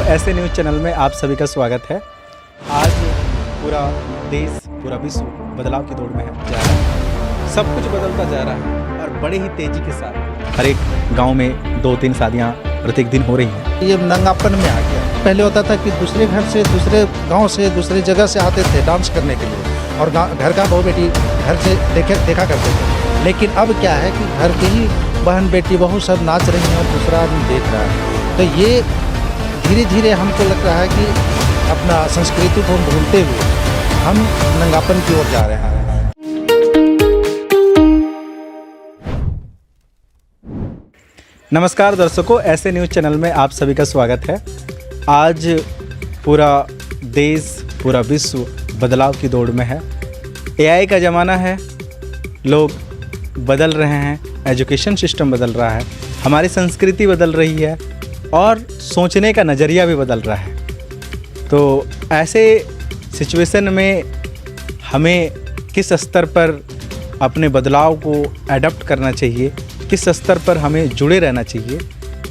ऐसे news channel में आप सभी का स्वागत है। आज पूरा देश, पूरा विश्व बदलाव की दौड़ में जा रहा है। सब कुछ बदलता जा रहा है और बड़े ही तेज़ी के साथ हर एक गांव में 2-3 शादियां प्रत्येक दिन हो रही हैं। ये नंगापन में आ गया। पहले होता था कि दूसरे घर से, दूसरे गांव से, दूसरी जगह से आते थे डांस करने के लिए और घर का बहू बेटी घर से देखा करते थे। लेकिन अब क्या है कि घर की ही बहन बेटी बहू सब नाच रही हैं और दूसरा आदमी देख रहा है। तो ये धीरे धीरे हमको लग रहा है कि अपना संस्कृति को भूलते हुए हम नंगापन की ओर जा रहे हैं। नमस्कार दर्शकों, ऐसे न्यूज़ चैनल में आप सभी का स्वागत है। आज पूरा देश, पूरा विश्व बदलाव की दौड़ में है। एआई का ज़माना है, लोग बदल रहे हैं, एजुकेशन सिस्टम बदल रहा है, हमारी संस्कृति बदल रही है और सोचने का नज़रिया भी बदल रहा है। तो ऐसे सिचुएशन में हमें किस स्तर पर अपने बदलाव को अडॉप्ट करना चाहिए, किस स्तर पर हमें जुड़े रहना चाहिए,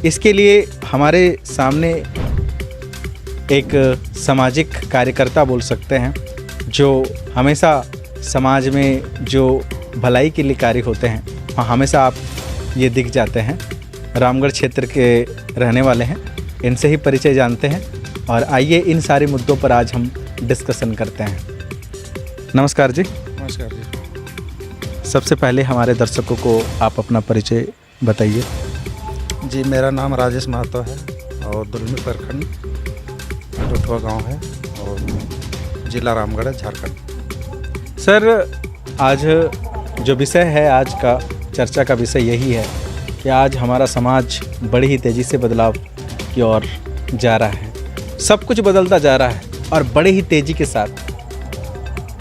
इसके लिए हमारे सामने एक सामाजिक कार्यकर्ता बोल सकते हैं, जो हमेशा समाज में जो भलाई के लिए कार्य होते हैं वहाँ हमेशा आप ये दिख जाते हैं। रामगढ़ क्षेत्र के रहने वाले हैं, इनसे ही परिचय जानते हैं और आइए इन सारे मुद्दों पर आज हम डिस्कशन करते हैं। नमस्कार जी। नमस्कार जी। सबसे पहले हमारे दर्शकों को आप अपना परिचय बताइए। जी, मेरा नाम राजेश महतो है और दुलमी प्रखंड रुठवा गांव है और जिला रामगढ़ है, झारखंड। सर, आज जो विषय है, आज का चर्चा का विषय यही है कि आज हमारा समाज बड़ी ही तेज़ी से बदलाव की ओर जा रहा है। सब कुछ बदलता जा रहा है और बड़े ही तेज़ी के साथ।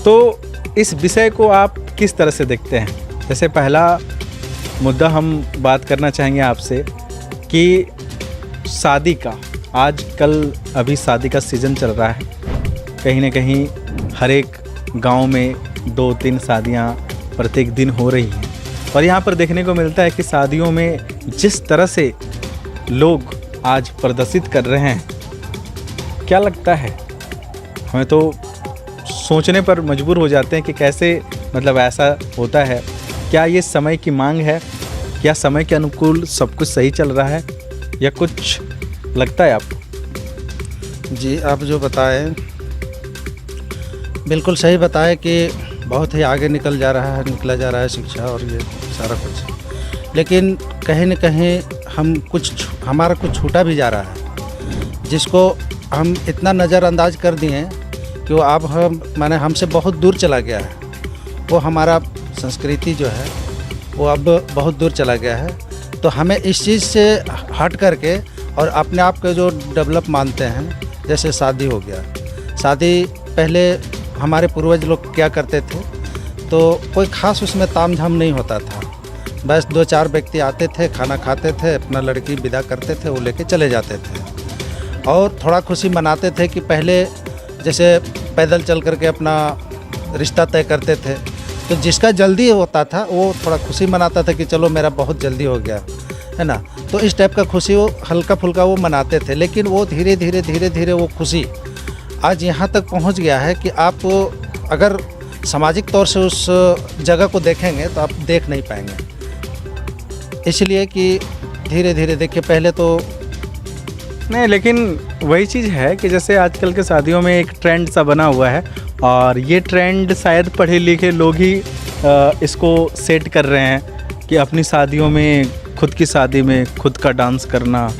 तो इस विषय को आप किस तरह से देखते हैं? जैसे पहला मुद्दा हम बात करना चाहेंगे आपसे कि शादी का, आजकल अभी शादी का सीज़न चल रहा है। कहीं ना कहीं हर एक गांव में 2-3 शादियां प्रत्येक दिन हो रही हैं और यहाँ पर देखने को मिलता है कि शादियों में जिस तरह से लोग आज प्रदर्शित कर रहे हैं, क्या लगता है? हमें तो सोचने पर मजबूर हो जाते हैं कि कैसे मतलब ऐसा होता है। क्या ये समय की मांग है? क्या समय के अनुकूल सब कुछ सही चल रहा है या कुछ लगता है आपको? जी, आप जो बताएं बिल्कुल सही बताएं कि बहुत ही आगे निकला जा रहा है शिक्षा और ये सारा कुछ। लेकिन कहीं न कहीं हमारा कुछ छूटा भी जा रहा है, जिसको हम इतना नज़रअंदाज कर दिए हैं कि वो अब हमसे बहुत दूर चला गया है। वो हमारा संस्कृति जो है वो अब बहुत दूर चला गया है। तो हमें इस चीज़ से हट करके और अपने आप को जो डेवलप मानते हैं, जैसे शादी हो गया। शादी पहले हमारे पूर्वज लोग क्या करते थे, तो कोई ख़ास उसमें तामझाम नहीं होता था। बस 2-4 व्यक्ति आते थे, खाना खाते थे, अपना लड़की विदा करते थे, वो लेके चले जाते थे और थोड़ा खुशी मनाते थे कि पहले जैसे पैदल चल करके अपना रिश्ता तय करते थे। तो जिसका जल्दी होता था वो थोड़ा खुशी मनाता था कि चलो मेरा बहुत जल्दी हो गया, है ना। तो इस टाइप का खुशी वो हल्का फुल्का वो मनाते थे। लेकिन वो धीरे धीरे वो खुशी आज यहाँ तक पहुँच गया है कि आप अगर सामाजिक तौर से उस जगह को देखेंगे तो आप देख नहीं पाएंगे। इसलिए कि धीरे धीरे देखिए, पहले तो नहीं, लेकिन वही चीज़ है कि जैसे आजकल के शादियों में एक ट्रेंड सा बना हुआ है और ये ट्रेंड शायद पढ़े लिखे लोग ही इसको सेट कर रहे हैं कि अपनी शादियों में, खुद की शादी में खुद का डांस करना,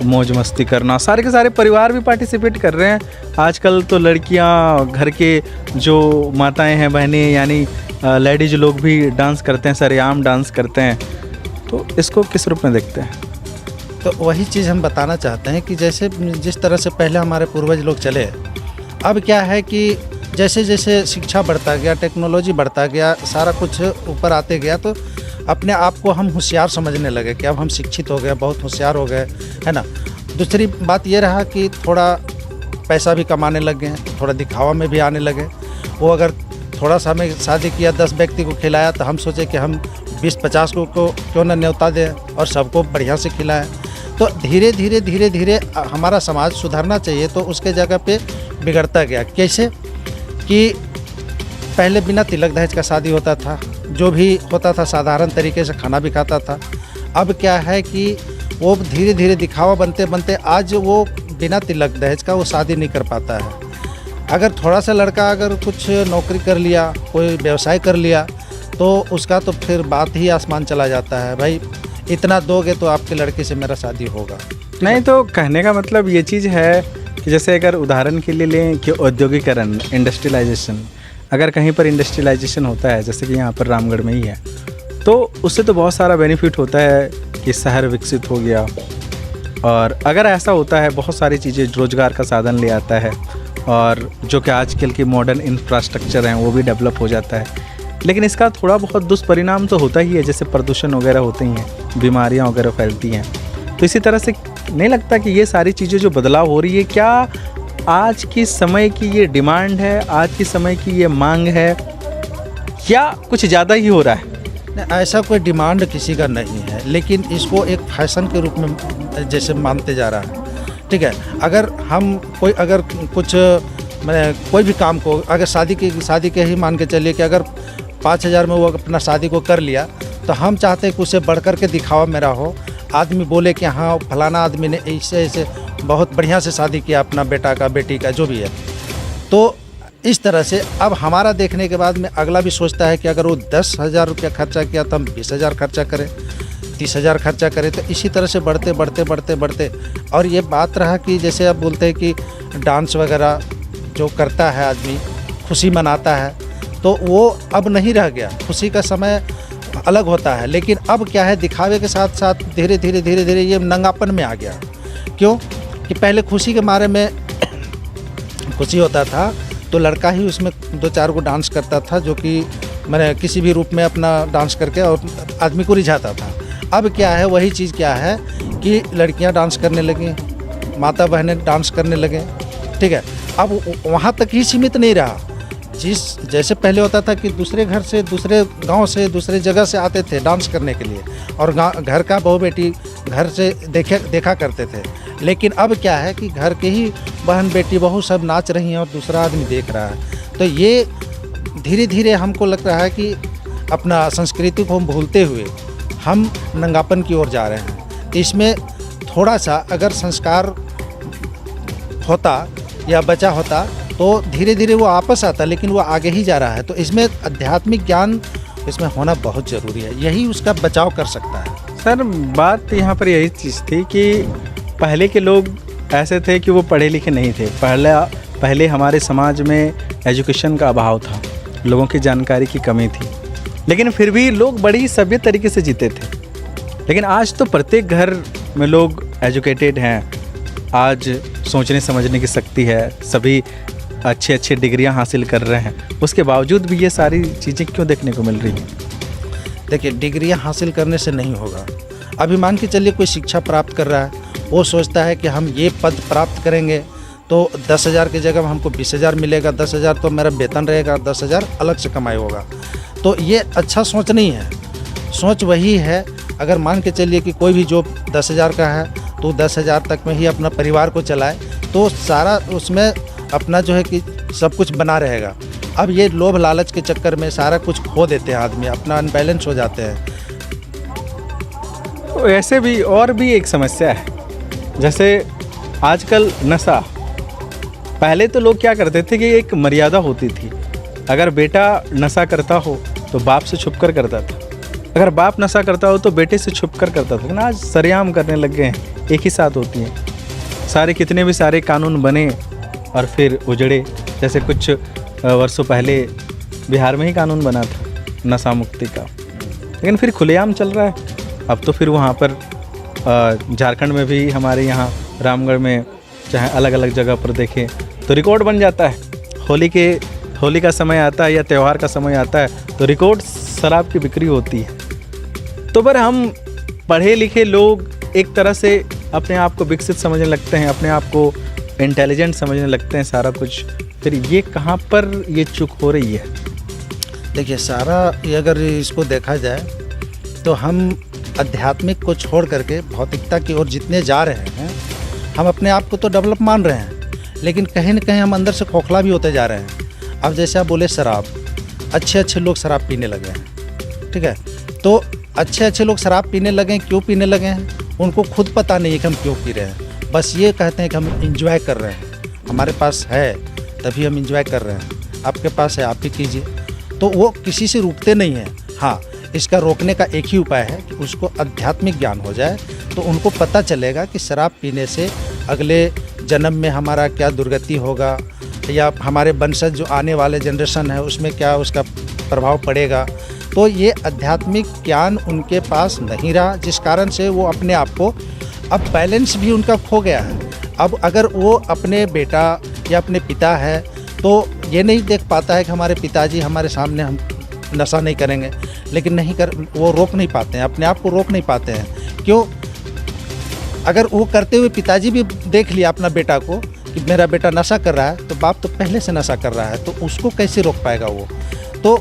मौज मस्ती करना। सारे के सारे परिवार भी पार्टिसिपेट कर रहे हैं। आजकल तो लड़कियां, घर के जो माताएं हैं, बहनें, यानी लेडीज लोग भी डांस करते हैं, सरेआम डांस करते हैं। तो इसको किस रूप में देखते हैं? तो वही चीज़ हम बताना चाहते हैं कि जैसे जिस तरह से पहले हमारे पूर्वज लोग चले, अब क्या है कि जैसे जैसे शिक्षा बढ़ता गया, टेक्नोलॉजी बढ़ता गया, सारा कुछ ऊपर आते गया, तो अपने आप को हम होशियार समझने लगे कि अब हम शिक्षित हो गए, बहुत होशियार हो गए, है ना। दूसरी बात ये रहा कि थोड़ा पैसा भी कमाने लग गए, थोड़ा दिखावा में भी आने लगे। वो अगर थोड़ा सा हमें शादी किया, 10 व्यक्ति को खिलाया, तो हम सोचे कि हम 20-50 को क्यों ना न्योता दें और सबको बढ़िया से खिलाएं। तो धीरे धीरे धीरे धीरे हमारा समाज सुधरना चाहिए, तो उसके जगह पे बिगड़ता गया। कैसे कि पहले बिना तिलक दहेज का शादी होता था, जो भी होता था साधारण तरीके से खाना भी खाता था। अब क्या है कि वो धीरे धीरे दिखावा बनते बनते आज वो बिना तिलक दहेज का वो शादी नहीं कर पाता है। अगर थोड़ा सा लड़का अगर कुछ नौकरी कर लिया, कोई व्यवसाय कर लिया, तो उसका तो फिर बात ही आसमान चला जाता है। भाई इतना दोगे तो आपके लड़के से मेरा शादी होगा। नहीं, तो कहने का मतलब ये चीज़ है कि जैसे अगर उदाहरण के लिए लें कि औद्योगिकरण, इंडस्ट्रियलाइजेशन, अगर कहीं पर इंडस्ट्रियलाइजेशन होता है जैसे कि यहाँ पर रामगढ़ में ही है, तो उससे तो बहुत सारा बेनिफिट होता है कि शहर विकसित हो गया। और अगर ऐसा होता है बहुत सारी चीज़ें रोज़गार का साधन ले आता है, और जो कि आजकल के मॉडर्न इंफ्रास्ट्रक्चर हैं वो भी डेवलप हो जाता है। लेकिन इसका थोड़ा बहुत दुष्परिणाम तो होता ही है, जैसे प्रदूषण वगैरह होते ही हैं, बीमारियां वगैरह फैलती हैं। तो इसी तरह से नहीं लगता कि ये सारी चीज़ें जो बदलाव हो रही है, क्या आज की समय की ये डिमांड है, आज की समय की ये मांग है, क्या कुछ ज़्यादा ही हो रहा है? ऐसा कोई डिमांड किसी का नहीं है, लेकिन इसको एक फैशन के रूप में जैसे मानते जा रहा है। ठीक है, अगर हम अगर कुछ मैंने कोई भी काम को अगर शादी के ही मान के चलिए कि अगर 5,000 में वो अपना शादी को कर लिया, तो हम चाहते हैं कि उसे बढ़ कर के दिखावा मेरा हो, आदमी बोले कि हाँ फलाना आदमी ने ऐसे ऐसे बहुत बढ़िया से शादी किया अपना बेटा का, बेटी का, जो भी है। तो इस तरह से अब हमारा देखने के बाद में अगला भी सोचता है कि अगर वो 10,000 रुपया खर्चा किया तो हम 20,000 खर्चा करें, 30,000 खर्चा करें। तो इसी तरह से बढ़ते बढ़ते बढ़ते बढ़ते और ये बात रहा कि जैसे आप बोलते हैं कि डांस वगैरह जो करता है आदमी, खुशी मनाता है, तो वो अब नहीं रह गया। खुशी का समय अलग होता है, लेकिन अब क्या है, दिखावे के साथ साथ धीरे धीरे धीरे धीरे ये नंगापन में आ गया। क्यों कि पहले खुशी के मारे में खुशी होता था तो लड़का ही उसमें 2-4 को डांस करता था, जो कि मैंने किसी भी रूप में अपना डांस करके और आदमी को रिझाता था। अब क्या है, वही चीज़ क्या है कि लड़कियां डांस करने लगीं, माता बहनें डांस करने लगें। ठीक है, अब वहाँ तक ही सीमित नहीं रहा। जैसे पहले होता था कि दूसरे घर से, दूसरे गांव से, दूसरे जगह से आते थे डांस करने के लिए, और घर का बहू बेटी घर से देखा करते थे। लेकिन अब क्या है कि घर के ही बहन बेटी बहू सब नाच रही हैं और दूसरा आदमी देख रहा है। तो ये धीरे धीरे हमको लग रहा है कि अपना संस्कृति को हम भूलते हुए हम नंगापन की ओर जा रहे हैं। इसमें थोड़ा सा अगर संस्कार होता या बचा होता तो धीरे धीरे वो वापस आता, लेकिन वो आगे ही जा रहा है। तो इसमें आध्यात्मिक ज्ञान इसमें होना बहुत ज़रूरी है, यही उसका बचाव कर सकता है। सर, बात यहाँ पर यही चीज़ थी कि पहले के लोग ऐसे थे कि वो पढ़े लिखे नहीं थे। पहले हमारे समाज में एजुकेशन का अभाव था, लोगों की जानकारी की कमी थी, लेकिन फिर भी लोग बड़ी सभ्य तरीके से जीते थे। लेकिन आज तो प्रत्येक घर में लोग एजुकेटेड हैं, आज सोचने समझने की शक्ति है, सभी अच्छे डिग्रियां हासिल कर रहे हैं। उसके बावजूद भी ये सारी चीज़ें क्यों देखने को मिल रही हैं? देखिए, डिग्रियां हासिल करने से नहीं होगा। अभी मान के चलिए कोई शिक्षा प्राप्त कर रहा है, वो सोचता है कि हम ये पद प्राप्त करेंगे तो 10,000 की जगह हमको 20,000 मिलेगा, 10,000 तो मेरा वेतन रहेगा, 10,000 अलग से कमाई होगा। तो ये अच्छा सोच नहीं है। सोच वही है, अगर मान के चलिए कि कोई भी जॉब 10,000 का है तो 10,000 तक में ही अपना परिवार को चलाए, तो सारा उसमें अपना जो है कि सब कुछ बना रहेगा। अब ये लोभ लालच के चक्कर में सारा कुछ खो देते हैं आदमी, अपना अनबैलेंस हो जाते हैं। तो ऐसे भी और भी एक समस्या है, जैसे आजकल नशा। पहले तो लोग क्या करते थे कि एक मर्यादा होती थी, अगर बेटा नशा करता हो तो बाप से छुप कर करता था, अगर बाप नशा करता हो तो बेटे से छुप कर करता था। लेकिन आज सरेआम करने लग गए हैं, एक ही साथ होती हैं सारे, कितने भी सारे कानून बने और फिर उजड़े। जैसे कुछ वर्षों पहले बिहार में ही कानून बना था नशा मुक्ति का, लेकिन फिर खुलेआम चल रहा है। अब तो फिर वहाँ पर झारखंड में भी, हमारे यहाँ रामगढ़ में, चाहे अलग अलग जगह पर देखें तो रिकॉर्ड बन जाता है। होली का समय आता है या त्यौहार का समय आता है तो रिकॉर्ड शराब की बिक्री होती है। तो पर हम पढ़े लिखे लोग एक तरह से अपने आप को विकसित समझने लगते हैं, अपने आप को इंटेलिजेंट समझने लगते हैं सारा कुछ। फिर ये कहाँ पर ये चूक हो रही है? देखिए, सारा ये अगर इसको देखा जाए तो हम आध्यात्मिक को छोड़ करके भौतिकता की ओर जितने जा रहे हैं, हम अपने आप को तो डेवलप मान रहे हैं, लेकिन कहीं न कहीं हम अंदर से खोखला भी होते जा रहे हैं। अब जैसे आप बोले शराब, अच्छे लोग शराब पीने लगे हैं, ठीक है, तो अच्छे लोग शराब पीने लगे हैं, क्यों पीने लगे हैं उनको खुद पता नहीं है कि हम क्यों पी रहे हैं। बस ये कहते हैं कि हम इंजॉय कर रहे हैं, हमारे पास है तभी हम इंजॉय कर रहे हैं, आपके पास है आप ही कीजिए। तो वो किसी से रुकते नहीं हैं। हाँ, इसका रोकने का एक ही उपाय है कि उसको आध्यात्मिक ज्ञान हो जाए, तो उनको पता चलेगा कि शराब पीने से अगले जन्म में हमारा क्या दुर्गति होगा, या हमारे वंशज जो आने वाले जनरेशन है उसमें क्या उसका प्रभाव पड़ेगा। तो ये आध्यात्मिक ज्ञान उनके पास नहीं रहा, जिस कारण से वो अपने आप को, अब बैलेंस भी उनका खो गया है। अब अगर वो अपने बेटा या अपने पिता है तो ये नहीं देख पाता है कि हमारे पिताजी हमारे सामने हम नशा नहीं करेंगे, लेकिन वो रोक नहीं पाते हैं, अपने आप को रोक नहीं पाते हैं। क्यों? अगर वो करते हुए पिताजी भी देख लिया अपना बेटा को कि मेरा बेटा नशा कर रहा है, तो बाप तो पहले से नशा कर रहा है, तो उसको कैसे रोक पाएगा वो। तो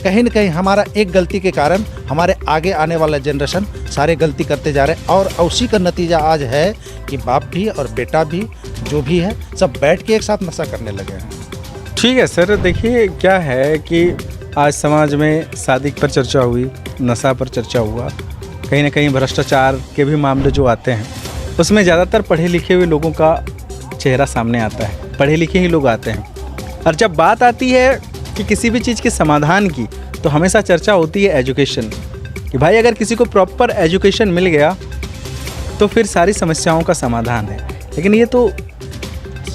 कहीं न कहीं हमारा एक गलती के कारण हमारे आगे आने वाला जनरेशन सारे गलती करते जा रहे हैं, और उसी का नतीजा आज है कि बाप भी और बेटा भी जो भी है सब बैठ के एक साथ नशा करने लगे हैं। ठीक है सर, देखिए क्या है कि आज समाज में शादी पर चर्चा हुई, नशा पर चर्चा हुआ, कहीं ना कहीं भ्रष्टाचार के भी मामले जो आते हैं उसमें ज़्यादातर पढ़े लिखे हुए लोगों का चेहरा सामने आता है, पढ़े लिखे ही लोग आते हैं। और जब बात आती है कि किसी भी चीज़ के समाधान की, तो हमेशा चर्चा होती है एजुकेशन कि भाई अगर किसी को प्रॉपर एजुकेशन मिल गया तो फिर सारी समस्याओं का समाधान है। लेकिन ये तो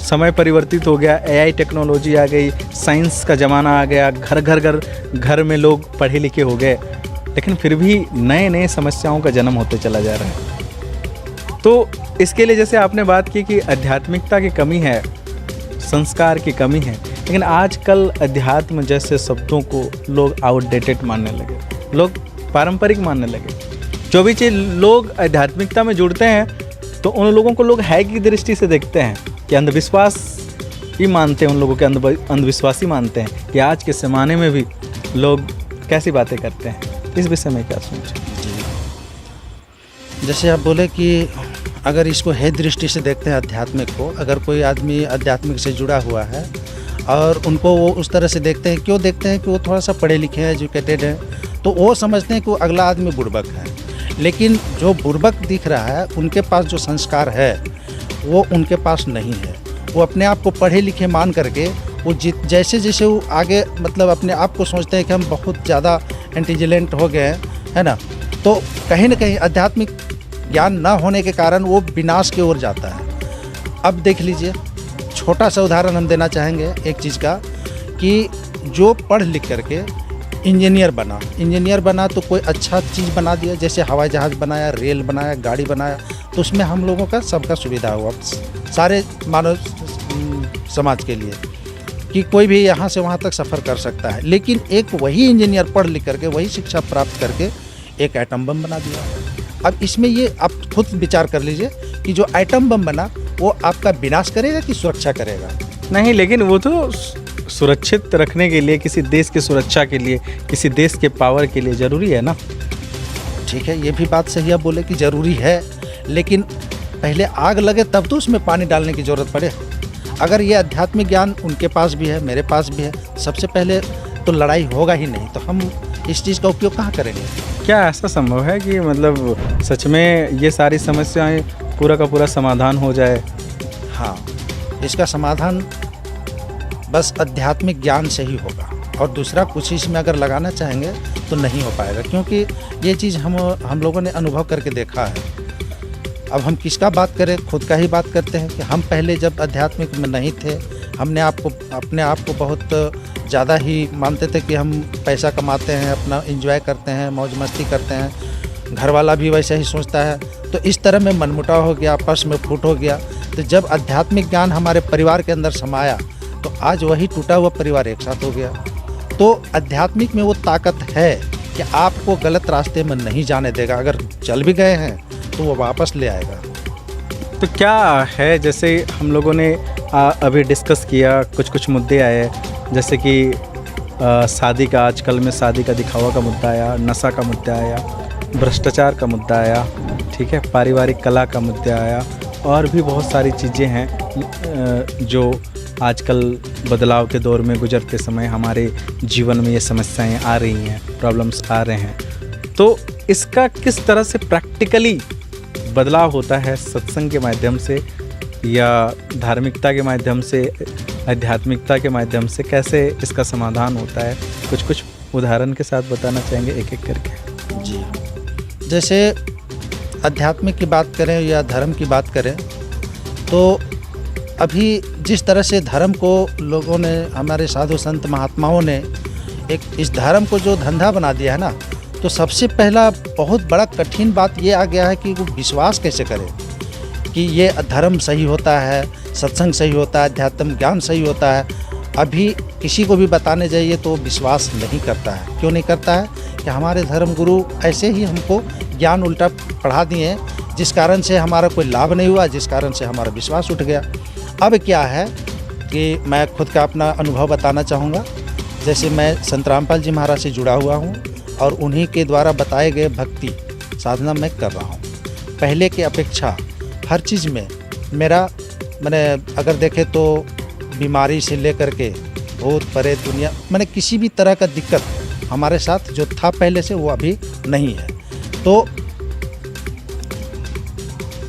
समय परिवर्तित हो गया, एआई टेक्नोलॉजी आ गई, साइंस का ज़माना आ गया, घर में लोग पढ़े लिखे हो गए, लेकिन फिर भी नए समस्याओं का जन्म होते चला जा रहा है। तो इसके लिए जैसे आपने बात की कि आध्यात्मिकता की कमी है, संस्कार की कमी है, लेकिन आजकल अध्यात्म जैसे शब्दों को लोग आउटडेटेड मानने लगे, लोग पारंपरिक मानने लगे। जो भी चीज़ लोग आध्यात्मिकता में जुड़ते हैं तो उन लोगों को लोग है की दृष्टि से देखते हैं कि अंधविश्वास ही मानते हैं, उन लोगों के अंधविश्वासी मानते हैं कि आज के ज़माने में भी लोग कैसी बातें करते हैं। इस विषय में क्या सोचें? जैसे आप बोले कि अगर इसको है दृष्टि से देखते हैं आध्यात्मिक को, अगर कोई आदमी आध्यात्मिक से जुड़ा हुआ है और उनको वो उस तरह से देखते हैं, क्यों देखते हैं कि वो थोड़ा सा पढ़े लिखे हैं, एजुकेटेड हैं, तो वो समझते हैं कि वो अगला आदमी बुड़बक है। लेकिन जो बुड़बक दिख रहा है उनके पास जो संस्कार है वो उनके पास नहीं है। वो अपने आप को पढ़े लिखे मान करके वो जैसे वो आगे मतलब अपने आप को सोचते हैं कि हम बहुत ज़्यादा इंटेलिजेंट हो गए हैं, है ना, तो कहीं ना कहीं आध्यात्मिक ज्ञान न होने के कारण वो विनाश की ओर जाता है। अब देख लीजिए, छोटा सा उदाहरण हम देना चाहेंगे एक चीज़ का, कि जो पढ़ लिख करके इंजीनियर बना तो कोई अच्छा चीज़ बना दिया, जैसे हवाई जहाज़ बनाया, रेल बनाया, गाड़ी बनाया, तो उसमें हम लोगों का सबका सुविधा हुआ, सारे मानव समाज के लिए, कि कोई भी यहाँ से वहाँ तक सफ़र कर सकता है। लेकिन एक वही इंजीनियर पढ़ लिख करके, वही शिक्षा प्राप्त करके एक एटम बम बना दिया। अब इसमें ये आप खुद विचार कर लीजिए कि जो एटम बम बना वो आपका विनाश करेगा कि सुरक्षा करेगा? नहीं, लेकिन वो तो सुरक्षित रखने के लिए, किसी देश की सुरक्षा के लिए, किसी देश के पावर के लिए ज़रूरी है ना। ठीक है, ये भी बात सही आप बोले कि ज़रूरी है, लेकिन पहले आग लगे तब तो उसमें पानी डालने की ज़रूरत पड़े। अगर ये आध्यात्मिक ज्ञान उनके पास भी है, मेरे पास भी है, सबसे पहले तो लड़ाई होगा ही नहीं, तो हम इस चीज़ का उपयोग कहाँ करेंगे? क्या ऐसा संभव है कि मतलब सच में ये सारी समस्याएं पूरा का पूरा समाधान हो जाए? हाँ, इसका समाधान बस आध्यात्मिक ज्ञान से ही होगा, और दूसरा कुछ इसमें अगर लगाना चाहेंगे तो नहीं हो पाएगा, क्योंकि ये चीज़ हम लोगों ने अनुभव करके देखा है। अब हम किसका बात करें, खुद का ही बात करते हैं कि हम पहले जब आध्यात्मिक में नहीं थे, हमने अपने आप को बहुत ज़्यादा ही मानते थे कि हम पैसा कमाते हैं, अपना एंजॉय करते हैं, मौज मस्ती करते हैं, घर वाला भी वैसे ही सोचता है, तो इस तरह में मनमुटाव हो गया, आपस में फूट हो गया। तो जब आध्यात्मिक ज्ञान हमारे परिवार के अंदर समाया तो आज वही टूटा हुआ परिवार एक साथ हो गया। तो आध्यात्मिक में वो ताकत है कि आपको गलत रास्ते में नहीं जाने देगा, अगर चल भी गए हैं तो वो वापस ले आएगा। तो क्या है, जैसे हम लोगों ने अभी डिस्कस किया, कुछ मुद्दे आए, जैसे कि शादी का, आजकल में शादी का दिखावा का मुद्दा आया, नशा का मुद्दा आया, भ्रष्टाचार का मुद्दा आया, ठीक है, पारिवारिक कला का मुद्दा आया, और भी बहुत सारी चीज़ें हैं जो आजकल बदलाव के दौर में गुजरते समय हमारे जीवन में ये समस्याएं आ रही हैं, प्रॉब्लम्स आ रहे हैं। तो इसका किस तरह से प्रैक्टिकली बदलाव होता है, सत्संग के माध्यम से या धार्मिकता के माध्यम से, आध्यात्मिकता के माध्यम से, कैसे इसका समाधान होता है? कुछ उदाहरण के साथ बताना चाहेंगे एक एक करके? जी, जैसे आध्यात्मिक की बात करें या धर्म की बात करें तो अभी जिस तरह से धर्म को लोगों ने, हमारे साधु संत महात्माओं ने एक इस धर्म को जो धंधा बना दिया है ना, तो सबसे पहला बहुत बड़ा कठिन बात ये आ गया है कि वो विश्वास कैसे करें कि ये धर्म सही होता है, सत्संग सही होता है, अध्यात्म ज्ञान सही होता है। अभी किसी को भी बताने जाइए तो विश्वास नहीं करता है। क्यों नहीं करता है? कि हमारे धर्म गुरु ऐसे ही हमको ज्ञान उल्टा पढ़ा दिए हैं, जिस कारण से हमारा कोई लाभ नहीं हुआ, जिस कारण से हमारा विश्वास उठ गया। अब क्या है कि मैं खुद का अपना अनुभव बताना चाहूँगा। जैसे मैं संत रामपाल जी महाराज से जुड़ा हुआ हूँ और उन्हीं के द्वारा बताए गए भक्ति साधना मैं कर रहा हूँ। पहले के अपेक्षा हर चीज़ में मेरा, मैंने अगर देखें तो बीमारी से लेकर के भूत परे दुनिया, मैंने किसी भी तरह का दिक्कत हमारे साथ जो था पहले से वो अभी नहीं है। तो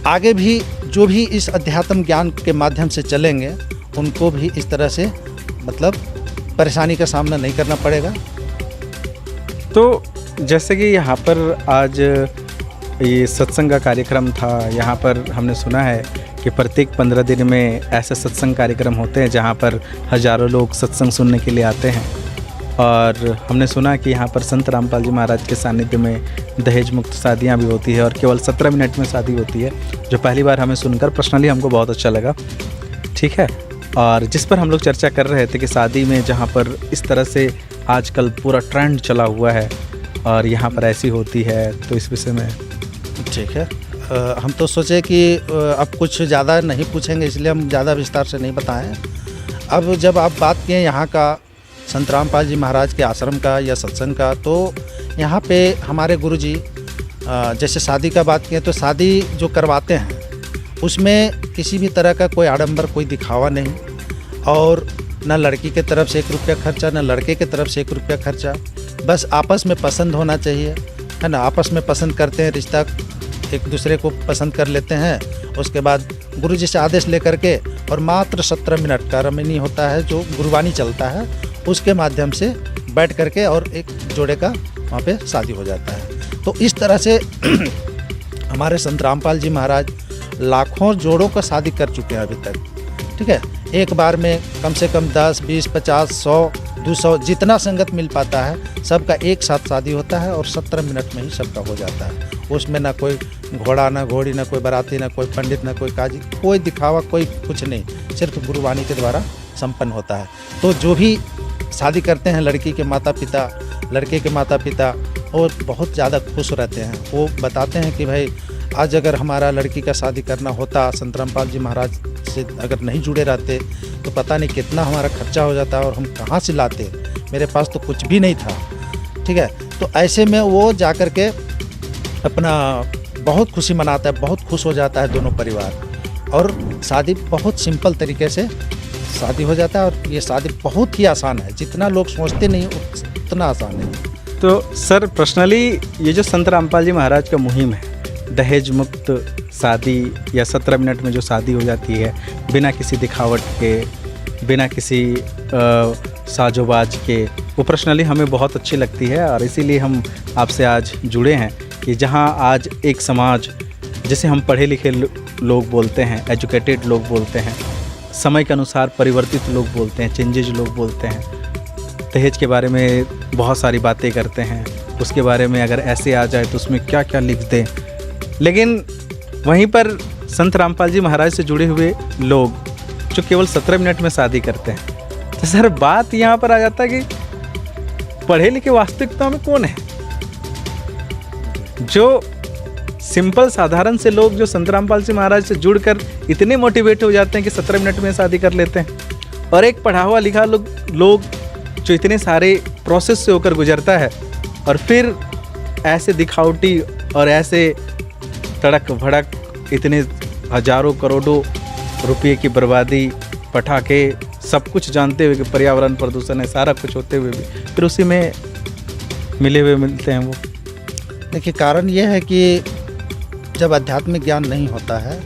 आगे भी जो भी इस अध्यात्म ज्ञान के माध्यम से चलेंगे उनको भी इस तरह से मतलब परेशानी का सामना नहीं करना पड़ेगा। तो जैसे कि यहाँ पर आज ये सत्संग का कार्यक्रम था, यहाँ पर हमने सुना है कि प्रत्येक 15 दिन में ऐसे सत्संग कार्यक्रम होते हैं जहाँ पर हज़ारों लोग सत्संग सुनने के लिए आते हैं। और हमने सुना कि यहाँ पर संत रामपाल जी महाराज के सानिध्य में दहेज मुक्त शादियाँ भी होती है और केवल 17 मिनट में शादी होती है, जो पहली बार हमें सुनकर पर्सनली हमको बहुत अच्छा लगा, ठीक है। और जिस पर हम लोग चर्चा कर रहे थे कि शादी में जहाँ पर इस तरह से आजकल पूरा ट्रेंड चला हुआ है और यहाँ पर ऐसी होती है, तो इस विषय में ठीक है। हम तो सोचे कि अब कुछ ज़्यादा नहीं पूछेंगे, इसलिए हम ज़्यादा विस्तार से नहीं बताएं। अब जब आप बात किए यहाँ का संत रामपाल जी महाराज के आश्रम का या सत्संग का, तो यहाँ पे हमारे गुरुजी जैसे शादी का बात किए तो शादी जो करवाते हैं उसमें किसी भी तरह का कोई आडंबर, कोई दिखावा नहीं, और न लड़की के तरफ से 1 रुपया खर्चा, न लड़के के तरफ से 1 रुपया खर्चा। बस आपस में पसंद होना चाहिए, है ना। आपस में पसंद करते हैं, रिश्ता एक दूसरे को पसंद कर लेते हैं। उसके बाद गुरुजी से आदेश लेकर के और मात्र 17 मिनट का रमनी होता है जो गुरुवाणी चलता है, उसके माध्यम से बैठ करके और एक जोड़े का वहाँ पे शादी हो जाता है। तो इस तरह से हमारे संत रामपाल जी महाराज लाखों जोड़ों का शादी कर चुके हैं अभी तक, ठीक है। एक बार में कम से कम 10, 20, 50, 100, 200 जितना संगत मिल पाता है सबका एक साथ शादी होता है और 17 मिनट में ही सबका हो जाता है। उसमें ना कोई घोड़ा, ना घोड़ी, ना कोई बाराती, ना कोई पंडित, ना कोई काजी, कोई दिखावा, कोई कुछ नहीं, सिर्फ गुरुवाणी के द्वारा संपन्न होता है। तो जो भी शादी करते हैं लड़की के माता पिता, लड़के के माता पिता, और बहुत ज़्यादा खुश रहते हैं। वो बताते हैं कि भाई आज अगर हमारा लड़की का शादी करना होता, संत रामपाल जी महाराज से अगर नहीं जुड़े रहते तो पता नहीं कितना हमारा खर्चा हो जाता और हम कहाँ से लाते, मेरे पास तो कुछ भी नहीं था, ठीक है। तो ऐसे में वो जा कर के अपना बहुत खुशी मनाता है, बहुत खुश हो जाता है दोनों परिवार, और शादी बहुत सिंपल तरीके से शादी हो जाता है। और ये शादी बहुत ही आसान है, जितना लोग सोचते नहीं उतना आसान है। तो सर पर्सनली ये जो संत रामपाल जी महाराज का मुहिम है, दहेज मुक्त शादी या 17 मिनट में जो शादी हो जाती है बिना किसी दिखावट के, बिना किसी साजोबाज के, वो पर्सनली हमें बहुत अच्छी लगती है। और इसीलिए हम आपसे आज जुड़े हैं कि जहां आज एक समाज, जिसे हम पढ़े लिखे लोग बोलते हैं, एजुकेटेड लोग बोलते हैं, समय के अनुसार परिवर्तित लोग बोलते हैं, चेंजेज लोग बोलते हैं, दहेज के बारे में बहुत सारी बातें करते हैं, उसके बारे में अगर ऐसे आ जाए तो उसमें क्या क्या लिख दें। लेकिन वहीं पर संत रामपाल जी महाराज से जुड़े हुए लोग जो केवल 17 मिनट में शादी करते हैं, तो सर बात यहाँ पर आ जाता है कि पढ़े लिखे वास्तविकता में कौन है? जो सिंपल साधारण से लोग जो संत रामपाल जी महाराज से जुड़कर इतने मोटिवेट हो जाते हैं कि 17 मिनट में शादी कर लेते हैं, और एक पढ़ा हुआ लिखा लोग जो इतने सारे प्रोसेस से होकर गुजरता है और फिर ऐसे दिखावटी और ऐसे तड़क भड़क इतने हजारों करोड़ों रुपये की बर्बादी, पटाखे, सब कुछ जानते हुए कि पर्यावरण प्रदूषण है, सारा कुछ होते हुए भी फिर उसी में मिले हुए मिलते हैं वो। देखिए, कारण ये है कि जब आध्यात्मिक ज्ञान नहीं होता है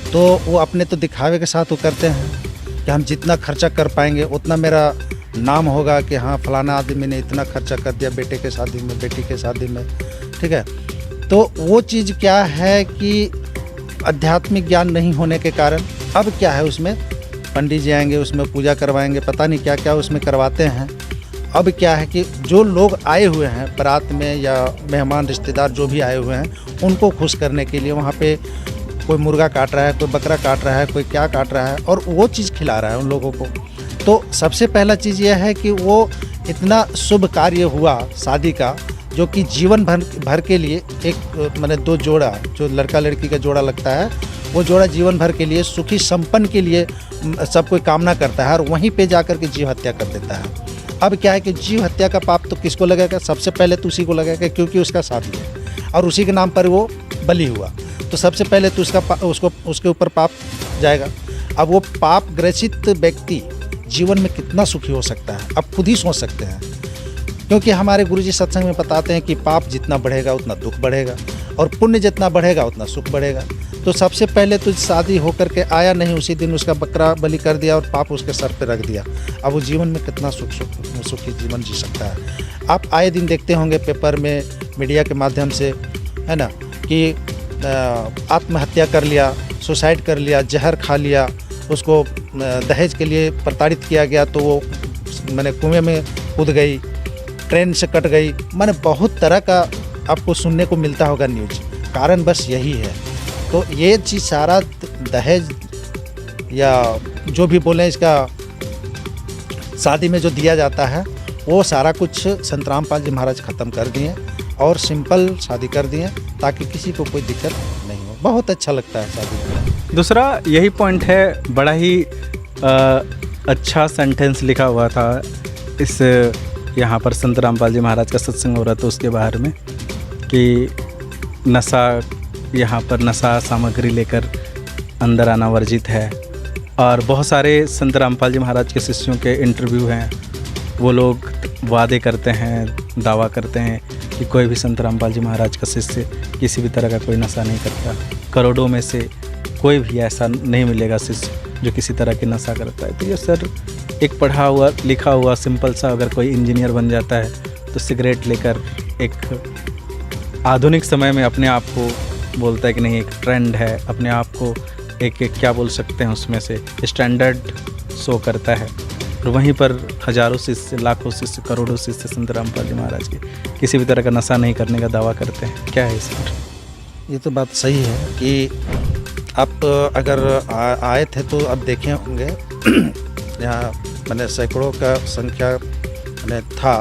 तो वो अपने तो दिखावे के साथ वो करते हैं कि हम जितना खर्चा कर पाएंगे उतना मेरा नाम होगा कि हाँ फलाना आदमी ने इतना खर्चा कर दिया बेटे के शादी में, बेटी के शादी में, ठीक है। तो वो चीज़ क्या है कि आध्यात्मिक ज्ञान नहीं होने के कारण अब क्या है, उसमें पंडित जी आएंगे, उसमें पूजा करवाएंगे, पता नहीं क्या क्या उसमें करवाते हैं। अब क्या है कि जो लोग आए हुए हैं बारात में या मेहमान रिश्तेदार जो भी आए हुए हैं उनको खुश करने के लिए वहाँ पे कोई मुर्गा काट रहा है, कोई बकरा काट रहा है, कोई क्या काट रहा है और वो चीज़ खिला रहा है उन लोगों को। तो सबसे पहला चीज़ यह है कि वो इतना शुभ कार्य हुआ शादी का, जो कि जीवन भर के लिए एक मैंने दो जोड़ा, जो लड़का लड़की का जोड़ा लगता है, वो जोड़ा जीवन भर के लिए सुखी संपन्न के लिए सब कोई कामना करता है और वहीं पे जाकर के जीव हत्या कर देता है। अब क्या है कि जीव हत्या का पाप तो किसको लगेगा? सबसे पहले तो उसी को लगेगा, क्योंकि उसका शादी है और उसी के नाम पर वो बलि हुआ, तो सबसे पहले तो उसके ऊपर पाप जाएगा। अब वो पाप ग्रसित व्यक्ति जीवन में कितना सुखी हो सकता है, आप खुद ही सोच सकते हैं। क्योंकि हमारे गुरुजी सत्संग में बताते हैं कि पाप जितना बढ़ेगा उतना दुख बढ़ेगा और पुण्य जितना बढ़ेगा उतना सुख बढ़ेगा। तो सबसे पहले तो शादी होकर के आया नहीं, उसी दिन उसका बकरा बलि कर दिया और पाप उसके सर पे रख दिया। अब वो जीवन में कितना सुखी जीवन जी सकता है। आप आए दिन देखते होंगे पेपर में, मीडिया के माध्यम से, है ना, कि आत्महत्या कर लिया, सुसाइड कर लिया, जहर खा लिया, उसको दहेज के लिए प्रताड़ित किया गया तो वो मैंने कुएं में कूद गई, ट्रेन से कट गई, मैंने बहुत तरह का आपको सुनने को मिलता होगा न्यूज। कारण बस यही है। तो ये चीज़ सारा दहेज या जो भी बोलें, इसका शादी में जो दिया जाता है वो सारा कुछ संत रामपाल जी महाराज ख़त्म कर दिए और सिंपल शादी कर दिए ताकि किसी को कोई दिक्कत नहीं हो। बहुत अच्छा लगता है शादी। दूसरा यही पॉइंट है, बड़ा ही अच्छा सेंटेंस लिखा हुआ था इस यहाँ पर संत रामपाल जी महाराज का सत्संग हो रहा था उसके बाहर में, कि नशा, यहाँ पर नशा सामग्री लेकर अंदर आना वर्जित है। और बहुत सारे संत रामपाल जी महाराज के शिष्यों के इंटरव्यू हैं, वो लोग वादे करते हैं, दावा करते हैं कि कोई भी संत रामपाल जी महाराज का शिष्य किसी भी तरह का कोई नशा नहीं करता। करोड़ों में से कोई भी ऐसा नहीं मिलेगा शिष्य जो किसी तरह की नशा करता है। तो ये सर एक पढ़ा हुआ लिखा हुआ सिंपल सा, अगर कोई इंजीनियर बन जाता है तो सिगरेट लेकर एक आधुनिक समय में अपने आप को बोलता है कि नहीं, एक ट्रेंड है, अपने आप को एक क्या बोल सकते हैं उसमें से स्टैंडर्ड शो करता है। और वहीं पर हजारों शिष्य, लाखों शिष्य, करोड़ों शिष्य संत रामपाल जी महाराज के किसी भी तरह का नशा नहीं करने का दावा करते हैं। क्या है इस पर? ये तो बात सही है कि आप अगर आए थे तो आप देखे होंगे यहाँ मैंने सैकड़ों का संख्या में था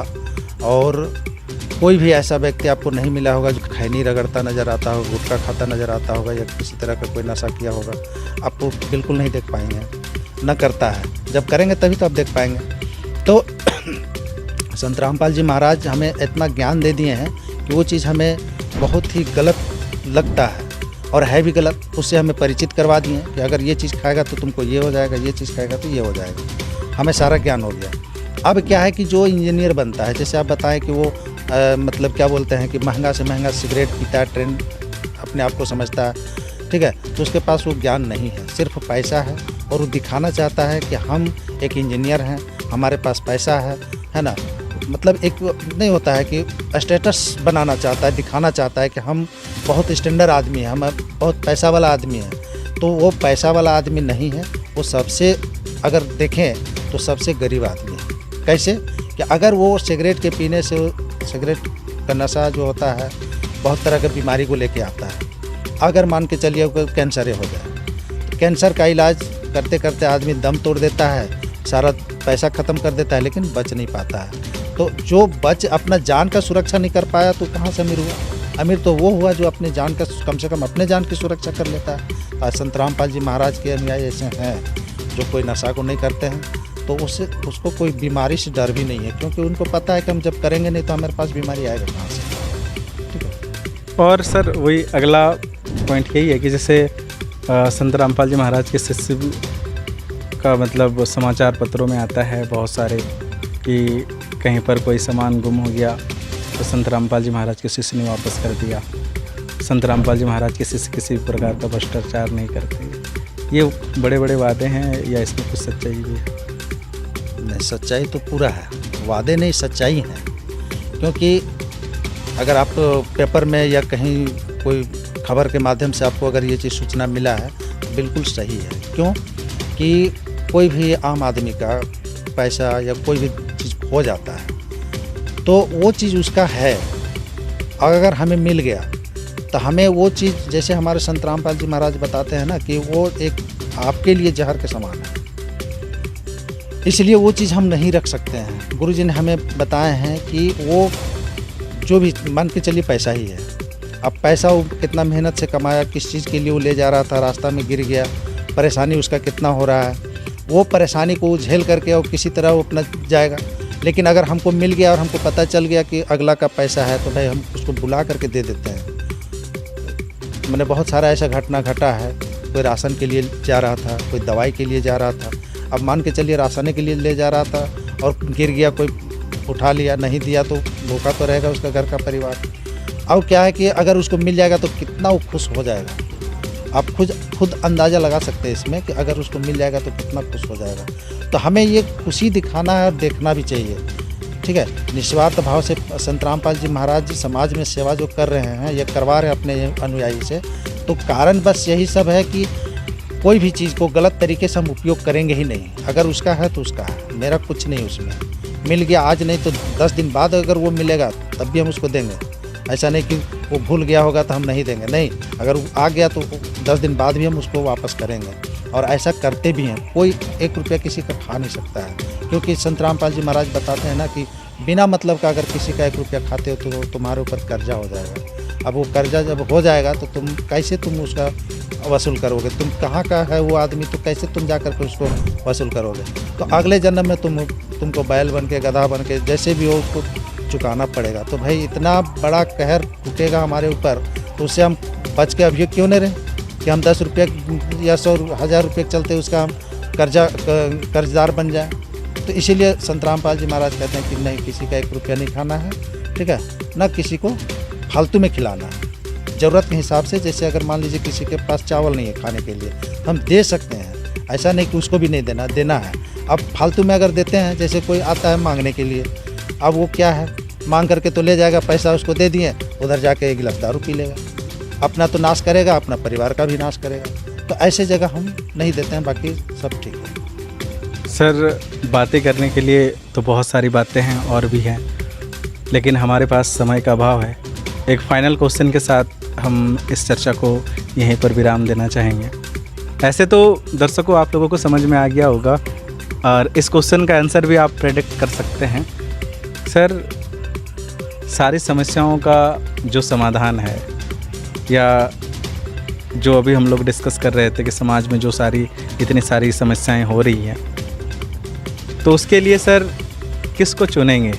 और कोई भी ऐसा व्यक्ति आपको नहीं मिला होगा जो खैनी रगड़ता नज़र आता होगा, गुटखा खाता नज़र आता होगा या किसी तरह का कोई नशा किया होगा, आपको बिल्कुल नहीं देख पाएंगे। न करता है, जब करेंगे तभी तो आप देख पाएंगे। तो संत रामपाल जी महाराज हमें इतना ज्ञान दे दिए हैं कि वो चीज़ हमें बहुत ही गलत लगता है और है भी गलत। उससे हमें परिचित करवा दिए कि अगर ये चीज़ खाएगा तो तुमको ये हो जाएगा, ये चीज़ खाएगा तो ये हो जाएगा। हमें सारा ज्ञान हो गया। अब क्या है कि जो इंजीनियर बनता है, जैसे आप बताएं कि वो मतलब क्या बोलते हैं कि महंगा से महंगा सिगरेट पीता है, ट्रेंड अपने आप को समझता है, ठीक है, तो उसके पास वो ज्ञान नहीं है, सिर्फ पैसा है और वो दिखाना चाहता है कि हम एक इंजीनियर हैं, हमारे पास पैसा है ना। मतलब एक नहीं होता है कि स्टेटस बनाना चाहता है, दिखाना चाहता है कि हम बहुत स्टैंडर्ड आदमी हैं, हम बहुत पैसा वाला आदमी हैं। तो वो पैसा वाला आदमी नहीं है, वो सबसे अगर देखें तो सबसे गरीब आदमी है। कैसे कि अगर वो सिगरेट के पीने से, सिगरेट का नशा जो होता है बहुत तरह की बीमारी को लेके आता है। अगर मान के चलिए कैंसर हो जाए तो कैंसर का इलाज करते करते आदमी दम तोड़ देता है, सारा पैसा ख़त्म कर देता है, लेकिन बच नहीं पाता है। तो जो अपना जान का सुरक्षा नहीं कर पाया तो कहाँ से अमीर हुआ? अमीर तो वो हुआ जो अपने जान का, कम से कम अपने जान की सुरक्षा कर लेता है। आज संत रामपाल जी महाराज के अनुयायी ऐसे हैं जो कोई नशा को नहीं करते हैं, तो उसको कोई बीमारी से डर भी नहीं है, क्योंकि उनको पता है कि हम जब करेंगे नहीं तो हमारे पास बीमारी आएगा कहाँ से। और सर वही अगला पॉइंट यही है कि जैसे संत रामपाल जी महाराज के शिष्य का मतलब समाचार पत्रों में आता है बहुत सारे कि कहीं पर कोई सामान गुम हो गया तो संत रामपाल जी महाराज के शिष्य ने वापस कर दिया। संत रामपाल जी महाराज के शिष्य किसी भी प्रकार का भ्रष्टाचार नहीं करते। ये बड़े बड़े वादे हैं या इसमें कुछ सच्चाई भी है? नहीं, सच्चाई तो पूरा है, वादे नहीं सच्चाई है। क्योंकि अगर आप पेपर में या कहीं कोई खबर के माध्यम से आपको अगर ये चीज़ सूचना मिला है तो बिल्कुल सही है। क्यों कि कोई भी आम आदमी का पैसा या कोई भी चीज़ खो जाता है तो वो चीज़ उसका है, और अगर हमें मिल गया तो हमें वो चीज़, जैसे हमारे संत रामपाल जी महाराज बताते हैं ना कि वो एक आपके लिए जहर के समान है, इसलिए वो चीज़ हम नहीं रख सकते हैं। गुरु जी ने हमें बताए हैं कि वो जो भी मान के चलिए पैसा ही है, अब पैसा वो कितना मेहनत से कमाया, किस चीज़ के लिए वो ले जा रहा था, रास्ता में गिर गया, परेशानी उसका कितना हो रहा है, वो परेशानी को झेल करके और किसी तरह वो अपना जाएगा। लेकिन अगर हमको मिल गया और हमको पता चल गया कि अगला का पैसा है तो भाई हम उसको बुला करके दे देते हैं। मैंने बहुत सारा ऐसा घटना घटा है, कोई राशन के लिए जा रहा था, कोई दवाई के लिए जा रहा था, अब मान के चलिए राशन के लिए ले जा रहा था और गिर गया, कोई उठा लिया, नहीं दिया तो भूखा तो रहेगा उसका घर का परिवार। अब क्या है कि अगर उसको मिल जाएगा तो कितना वो खुश हो जाएगा। आप खुद अंदाज़ा लगा सकते हैं इसमें कि अगर उसको मिल जाएगा तो कितना खुश हो जाएगा। तो हमें ये खुशी दिखाना है और देखना भी चाहिए, ठीक है। निस्वार्थ भाव से संत रामपाल जी महाराज जी समाज में सेवा जो कर रहे हैं, ये करवा रहे हैं अपने अनुयायी से, तो कारण बस यही सब है कि कोई भी चीज़ को गलत तरीके से हम उपयोग करेंगे ही नहीं। अगर उसका है तो उसका है, मेरा कुछ नहीं उसमें। मिल गया आज नहीं तो 10 दिन बाद अगर वो मिलेगा तब भी हम उसको देंगे। ऐसा नहीं कि वो भूल गया होगा तो हम नहीं देंगे, नहीं, अगर वो आ गया तो 10 दिन बाद भी हम उसको वापस करेंगे, और ऐसा करते भी हैं। कोई 1 रुपया किसी का खा नहीं सकता है, क्योंकि संत रामपाल जी महाराज बताते हैं ना कि बिना मतलब का अगर किसी का 1 रुपया खाते हो तो तुम्हारे ऊपर कर्जा हो जाएगा। अब वो कर्जा जब हो जाएगा तो तुम कैसे उसका वसूल करोगे? तुम कहाँ का है वो आदमी, तो कैसे तुम जा कर के उसको वसूल करोगे? तो अगले जन्म में तुमको बैल बन के, गधा बन के, जैसे भी हो उसको चुकाना पड़ेगा। तो भाई इतना बड़ा कहर टूटेगा हमारे ऊपर, तो उससे हम बच के अभी क्यों नहीं रहे कि हम 10 रुपये या 100,000 रुपये के चलते उसका हम कर्जदार बन जाए। तो इसीलिए संत रामपाल जी महाराज कहते हैं कि नहीं, किसी का 1 रुपया नहीं खाना है, ठीक है, ना किसी को फालतू में खिलाना है। ज़रूरत के हिसाब से, जैसे अगर मान लीजिए किसी के पास चावल नहीं है खाने के लिए, हम दे सकते हैं, ऐसा नहीं कि उसको भी नहीं देना है। अब फालतू में अगर देते हैं, जैसे कोई आता है मांगने के लिए, अब वो क्या है, मांग करके तो ले जाएगा, पैसा उसको दे दिए, उधर जाके 1 गिलास दारू पी लेगा, अपना तो नाश करेगा, अपना परिवार का भी नाश करेगा। तो ऐसे जगह हम नहीं देते हैं, बाकी सब ठीक है। सर, बातें करने के लिए तो बहुत सारी बातें हैं और भी हैं, लेकिन हमारे पास समय का अभाव है। एक फाइनल क्वेश्चन के साथ हम इस चर्चा को यहीं पर विराम देना चाहेंगे। ऐसे तो दर्शकों आप लोगों को समझ में आ गया होगा, और इस क्वेश्चन का आंसर भी आप प्रेडिक्ट कर सकते हैं। सर, सारी समस्याओं का जो समाधान है, या जो अभी हम लोग डिस्कस कर रहे थे कि समाज में जो इतनी सारी समस्याएं हो रही हैं, तो उसके लिए सर किसको चुनेंगे?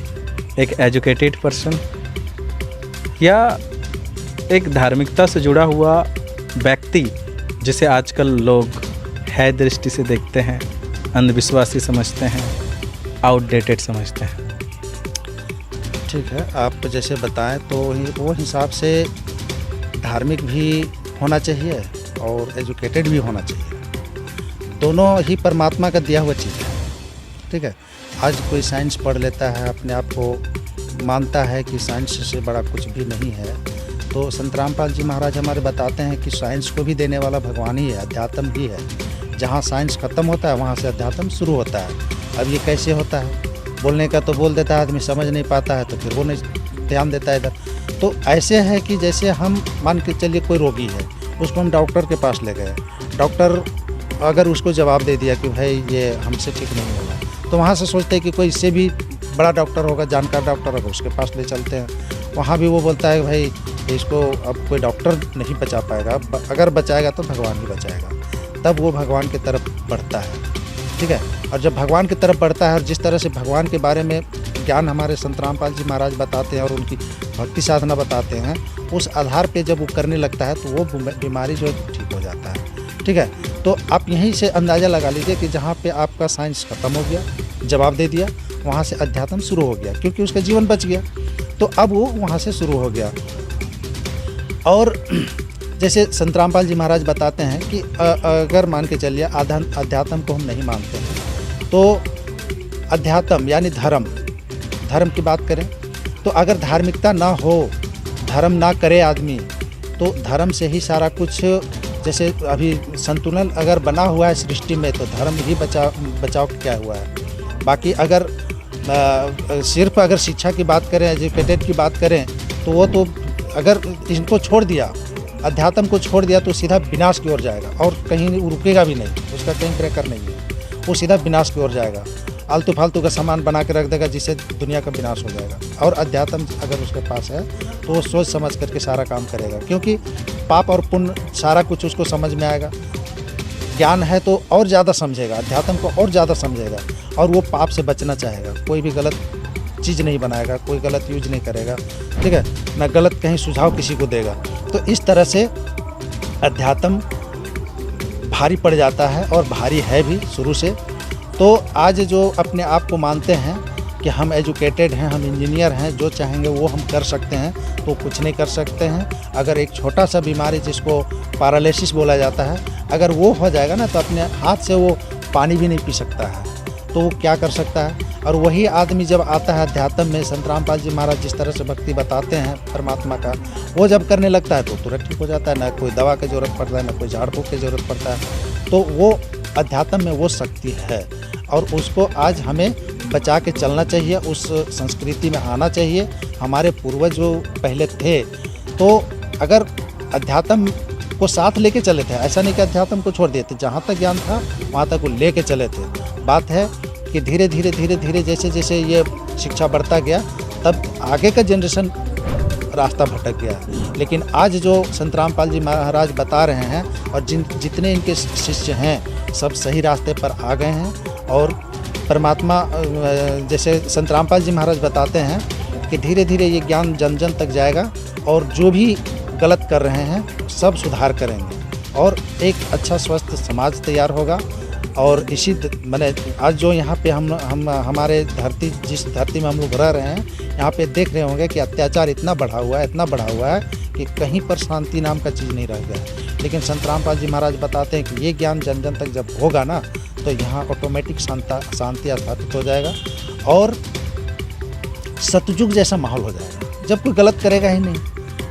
एक एजुकेटेड पर्सन या एक धार्मिकता से जुड़ा हुआ व्यक्ति, जिसे आजकल लोग है दृष्टि से देखते हैं, अंधविश्वासी समझते हैं, आउटडेटेड समझते हैं? ठीक है, आप जैसे बताएं तो वो हिसाब से धार्मिक भी होना चाहिए और एजुकेटेड भी होना चाहिए। दोनों ही परमात्मा का दिया हुआ चीज़ है, ठीक है। आज कोई साइंस पढ़ लेता है, अपने आप को मानता है कि साइंस से बड़ा कुछ भी नहीं है, तो संत रामपाल जी महाराज हमारे बताते हैं कि साइंस को भी देने वाला भगवान ही है, अध्यात्म ही है। जहाँ साइंस ख़त्म होता है वहाँ से अध्यात्म शुरू होता है। अब ये कैसे होता है? बोलने का तो बोल देता है आदमी, समझ नहीं पाता है तो फिर वो नहीं ध्यान देता है इधर। तो ऐसे है कि जैसे हम मान के चलिए कोई रोगी है, उसको हम डॉक्टर के पास ले गए, डॉक्टर अगर उसको जवाब दे दिया कि भाई ये हमसे ठीक नहीं होगा, तो वहाँ से सोचते हैं कि कोई इससे भी बड़ा डॉक्टर होगा, जानकार डॉक्टर होगा, उसके पास ले चलते हैं। वहाँ भी वो बोलता है भाई इसको अब कोई डॉक्टर नहीं बचा पाएगा, अगर बचाएगा तो भगवान ही बचाएगा। तब वो भगवान की तरफ बढ़ता है, ठीक है। और जब भगवान की तरफ बढ़ता है, और जिस तरह से भगवान के बारे में ज्ञान हमारे संत रामपाल जी महाराज बताते हैं और उनकी भक्ति साधना बताते हैं, उस आधार पे जब वो करने लगता है तो वो बीमारी जो है ठीक हो जाता है। ठीक है, तो आप यहीं से अंदाज़ा लगा लीजिए कि जहाँ पे आपका साइंस ख़त्म हो गया, जवाब दे दिया, वहाँ से अध्यात्म शुरू हो गया, क्योंकि उसका जीवन बच गया। तो अब वो वहाँ से शुरू हो गया। और जैसे संत रामपाल जी महाराज बताते हैं कि अगर मान के चलिए अध्यात्म को हम नहीं मानते हैं, तो अध्यात्म यानी धर्म की बात करें तो अगर धार्मिकता ना हो, धर्म ना करे आदमी, तो धर्म से ही सारा कुछ, जैसे अभी संतुलन अगर बना हुआ है सृष्टि में, तो धर्म ही बचाव क्या हुआ है। बाकी अगर सिर्फ अगर शिक्षा की बात करें, एजुकेटेड की बात करें, तो वो तो अगर इनको छोड़ दिया, अध्यात्म को छोड़ दिया, तो सीधा विनाश की ओर जाएगा और कहीं रुकेगा भी नहीं, उसका कहीं ब्रेकर नहीं है, वो सीधा विनाश की ओर जाएगा। आलतू फालतू का सामान बना के रख देगा जिससे दुनिया का विनाश हो जाएगा। और अध्यात्म अगर उसके पास है तो वो सोच समझ करके सारा काम करेगा, क्योंकि पाप और पुण्य सारा कुछ उसको समझ में आएगा। ज्ञान है तो और ज़्यादा समझेगा, अध्यात्म को और ज़्यादा समझेगा, और वो पाप से बचना चाहेगा। कोई भी गलत चीज़ नहीं बनाएगा, कोई गलत यूज नहीं करेगा, ठीक है ना, गलत कहीं सुझाव किसी को देगा। तो इस तरह से अध्यात्म भारी पड़ जाता है, और भारी है भी शुरू से। तो आज जो अपने आप को मानते हैं कि हम एजुकेटेड हैं, हम इंजीनियर हैं, जो चाहेंगे वो हम कर सकते हैं, तो कुछ नहीं कर सकते हैं। अगर एक छोटा सा बीमारी जिसको पैरालिसिस बोला जाता है, अगर वो हो जाएगा ना, तो अपने हाथ से वो पानी भी नहीं पी सकता है, तो वो क्या कर सकता है। और वही आदमी जब आता है अध्यात्म में, संत रामपाल जी महाराज जिस तरह से भक्ति बताते हैं परमात्मा का, वो जब करने लगता है तो तुरंत ठीक हो जाता है। ना कोई दवा की ज़रूरत पड़ता है, ना कोई झाड़ फूँक की ज़रूरत पड़ता है। तो वो अध्यात्म में वो शक्ति है, और उसको आज हमें बचा के चलना चाहिए, उस संस्कृति में आना चाहिए। हमारे पूर्वज जो पहले थे, तो अगर अध्यात्म को साथ लेके चले थे, ऐसा नहीं कि अध्यात्म को छोड़ दिए थे, जहाँ तक ज्ञान था वहाँ तक वो लेके चले थे। बात है कि धीरे धीरे जैसे जैसे ये शिक्षा बढ़ता गया, तब आगे का जनरेशन रास्ता भटक गया। लेकिन आज जो संत रामपाल जी महाराज बता रहे हैं, और जितने इनके शिष्य हैं, सब सही रास्ते पर आ गए हैं। और परमात्मा, जैसे संत रामपाल जी महाराज बताते हैं कि धीरे धीरे ये ज्ञान जन जन तक जाएगा, और जो भी गलत कर रहे हैं सब सुधार करेंगे, और एक अच्छा स्वस्थ समाज तैयार होगा। और इसी मैंने आज जो यहाँ पे हम हमारे धरती, जिस धरती में हम लोग रह रहे हैं, यहाँ पे देख रहे होंगे कि अत्याचार इतना बढ़ा हुआ है कि कहीं पर शांति नाम का चीज़ नहीं रह गया। लेकिन संत रामपाल जी महाराज बताते हैं कि ये ज्ञान जन जन तक जब होगा ना, तो यहाँ ऑटोमेटिक शांति स्थापित हो जाएगा, और सतयुग जैसा माहौल हो जाएगा। जब कोई गलत करेगा ही नहीं,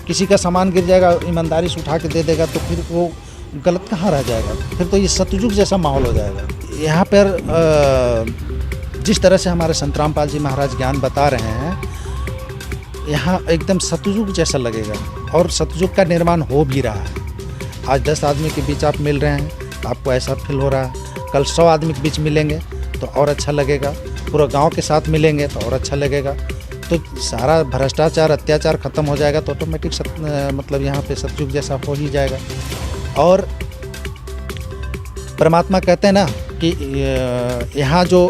किसी का सामान गिर जाएगा, ईमानदारी से उठा के दे देगा, तो फिर वो गलत कहाँ रह जाएगा, फिर तो ये सतयुग जैसा माहौल हो जाएगा। यहाँ पर जिस तरह से हमारे संत रामपाल जी महाराज ज्ञान बता रहे हैं, यहाँ एकदम सतयुग जैसा लगेगा, और सतयुग का निर्माण हो भी रहा है। आज 10 आदमी के बीच आप मिल रहे हैं, आपको ऐसा फील हो रहा है, कल 100 आदमी के बीच मिलेंगे तो और अच्छा लगेगा, पूरा गांव के साथ मिलेंगे तो और अच्छा लगेगा। तो सारा भ्रष्टाचार, अत्याचार ख़त्म हो जाएगा, तो ऑटोमेटिक मतलब यहाँ पे सतयुग जैसा हो ही जाएगा। और परमात्मा कहते हैं ना कि यहाँ जो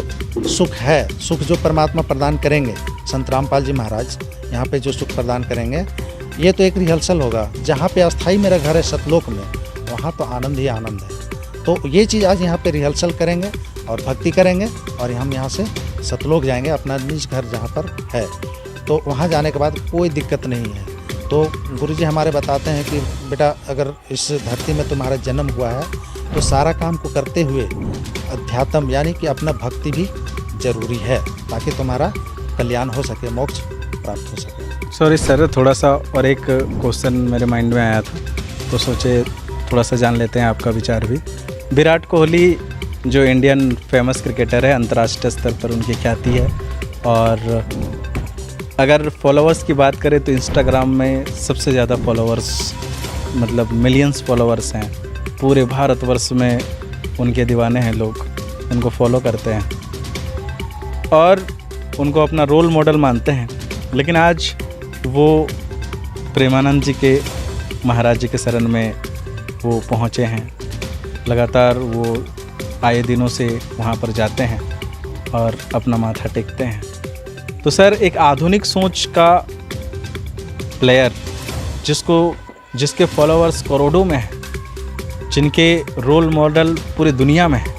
सुख है, सुख जो परमात्मा प्रदान करेंगे, संत रामपाल जी महाराज यहाँ पे जो सुख प्रदान करेंगे, ये तो एक रिहर्सल होगा। जहाँ पे अस्थाई मेरा घर है सतलोक में, वहाँ तो आनंद ही आनंद है। तो ये चीज़ आज यहाँ पे रिहर्सल करेंगे और भक्ति करेंगे, और हम यहाँ से सतलोक जाएंगे, अपना निज घर जहाँ पर है। तो वहाँ जाने के बाद कोई दिक्कत नहीं है। तो गुरुजी हमारे बताते हैं कि बेटा, अगर इस धरती में तुम्हारा जन्म हुआ है, तो सारा काम को करते हुए अध्यात्म यानी कि अपना भक्ति भी जरूरी है, ताकि तुम्हारा कल्याण हो सके, मोक्ष प्राप्त हो सके। सॉरी सर, थोड़ा सा और एक क्वेश्चन मेरे माइंड में आया था, तो सोचे थोड़ा सा जान लेते हैं आपका विचार भी। विराट कोहली जो इंडियन फेमस क्रिकेटर है, अंतर्राष्ट्रीय स्तर पर उनकी ख्याति है, और अगर फॉलोअर्स की बात करें तो इंस्टाग्राम में सबसे ज़्यादा फॉलोअर्स, मतलब मिलियंस फॉलोअर्स हैं। पूरे भारतवर्ष में उनके दीवाने हैं, लोग उनको फॉलो करते हैं और उनको अपना रोल मॉडल मानते हैं। लेकिन आज वो प्रेमानंद जी के, महाराज जी के शरण में वो पहुँचे हैं। लगातार वो आए दिनों से वहाँ पर जाते हैं और अपना माथा टेकते हैं। तो सर, एक आधुनिक सोच का प्लेयर जिसके फॉलोअर्स करोड़ों में हैं, जिनके रोल मॉडल पूरी दुनिया में हैं,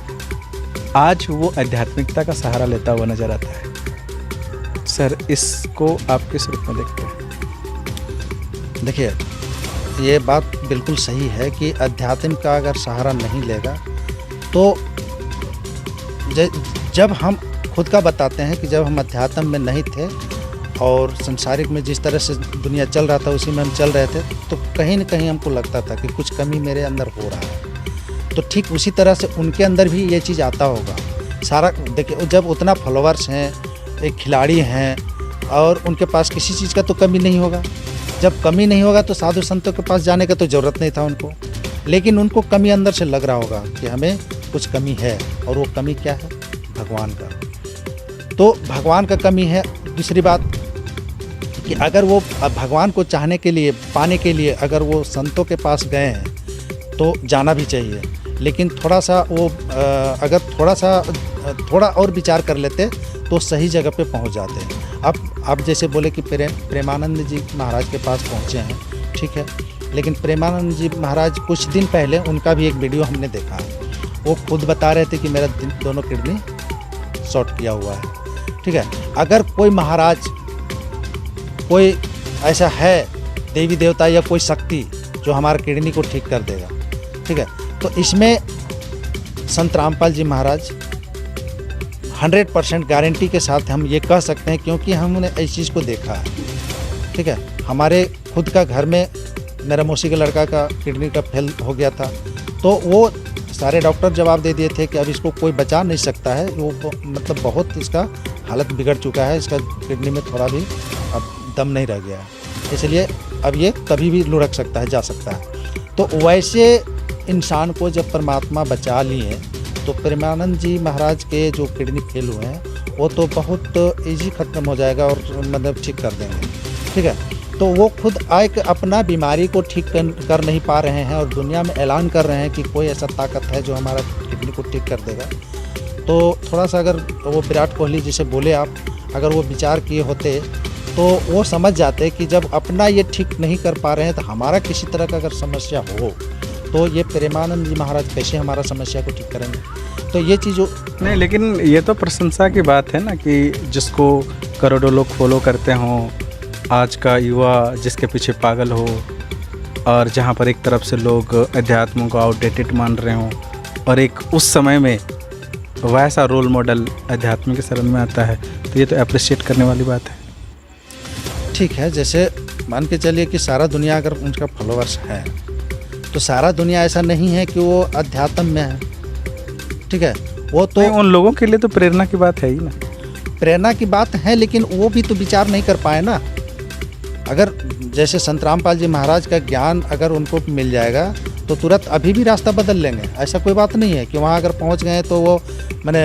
आज वो आध्यात्मिकता का सहारा लेता हुआ नजर आता है। सर, इसको आप किस रूप में देखते हैं? देखिए, ये बात बिल्कुल सही है कि अध्यात्म का अगर सहारा नहीं लेगा तो जब हम खुद का बताते हैं कि जब हम अध्यात्म में नहीं थे और संसारिक में जिस तरह से दुनिया चल रहा था उसी में हम चल रहे थे, तो कहीं न कहीं हमको लगता था कि कुछ कमी मेरे अंदर हो रहा है। तो ठीक उसी तरह से उनके अंदर भी ये चीज़ आता होगा। सारा देखिए, जब उतना फॉलोअर्स हैं, एक खिलाड़ी हैं और उनके पास किसी चीज़ का तो कमी नहीं होगा। जब कमी नहीं होगा तो साधु संतों के पास जाने का तो ज़रूरत नहीं था उनको, लेकिन उनको कमी अंदर से लग रहा होगा कि हमें कुछ कमी है, और वो कमी क्या है? भगवान का। तो भगवान का कमी है। दूसरी बात कि अगर वो भगवान को चाहने के लिए, पाने के लिए अगर वो संतों के पास गए हैं तो जाना भी चाहिए, लेकिन थोड़ा सा वो अगर थोड़ा और विचार कर लेते तो सही जगह पे पहुंच जाते हैं। अब आप जैसे बोले कि प्रेमानंद जी महाराज के पास पहुंचे हैं, ठीक है, लेकिन प्रेमानंद जी महाराज कुछ दिन पहले उनका भी एक वीडियो हमने देखा है। वो खुद बता रहे थे कि मेरा दोनों किडनी शॉर्ट किया हुआ है, ठीक है। अगर कोई महाराज, कोई ऐसा है देवी देवता या कोई शक्ति जो हमारा किडनी को ठीक कर देगा, ठीक है, तो इसमें संत रामपाल जी महाराज 100% गारंटी के साथ हम ये कह सकते हैं, क्योंकि हमने इस चीज़ को देखा है, ठीक है। हमारे खुद का घर में मेरा मौसी के लड़का का किडनी का फेल हो गया था, तो वो सारे डॉक्टर जवाब दे दिए थे कि अब इसको कोई बचा नहीं सकता है, वो मतलब बहुत इसका हालत बिगड़ चुका है, इसका किडनी में थोड़ा भी अब दम नहीं रह गया है, इसलिए अब ये कभी भी लुढ़क सकता है, जा सकता है। तो वैसे इंसान को जब परमात्मा बचा लिए तो प्रेमानंद जी महाराज के जो किडनी फेल हुए हैं वो तो बहुत ईजी ख़त्म हो जाएगा और मतलब ठीक कर देंगे, ठीक है। तो वो खुद एक अपना बीमारी को ठीक कर नहीं पा रहे हैं और दुनिया में ऐलान कर रहे हैं कि कोई ऐसा ताकत है जो हमारा किडनी को ठीक कर देगा। तो थोड़ा सा अगर वो विराट कोहली जिसे बोले आप, अगर वो विचार किए होते तो वो समझ जाते कि जब अपना ये ठीक नहीं कर पा रहे हैं तो हमारा किसी तरह का अगर समस्या हो तो ये प्रेमानंद जी महाराज कैसे हमारा समस्या को ठीक करेंगे। तो ये चीज़ नहीं, लेकिन ये तो प्रशंसा की बात है ना कि जिसको करोड़ों लोग फॉलो करते हों, आज का युवा जिसके पीछे पागल हो, और जहाँ पर एक तरफ से लोग अध्यात्म को आउटडेटेड मान रहे हों और एक उस समय में वैसा रोल मॉडल अध्यात्म के शरण में आता है, तो ये तो अप्रिशिएट करने वाली बात है। ठीक है, जैसे मान के चलिए कि सारा दुनिया अगर उनका फॉलोअर्स है तो सारा दुनिया ऐसा नहीं है कि वो अध्यात्म में है, ठीक है। वो तो उन लोगों के लिए तो प्रेरणा की बात है ही ना, प्रेरणा की बात है, लेकिन वो भी तो विचार नहीं कर पाए ना। अगर जैसे संत रामपाल जी महाराज का ज्ञान अगर उनको मिल जाएगा तो तुरंत अभी भी रास्ता बदल लेंगे। ऐसा कोई बात नहीं है कि वहाँ अगर पहुँच गए तो वो मैंने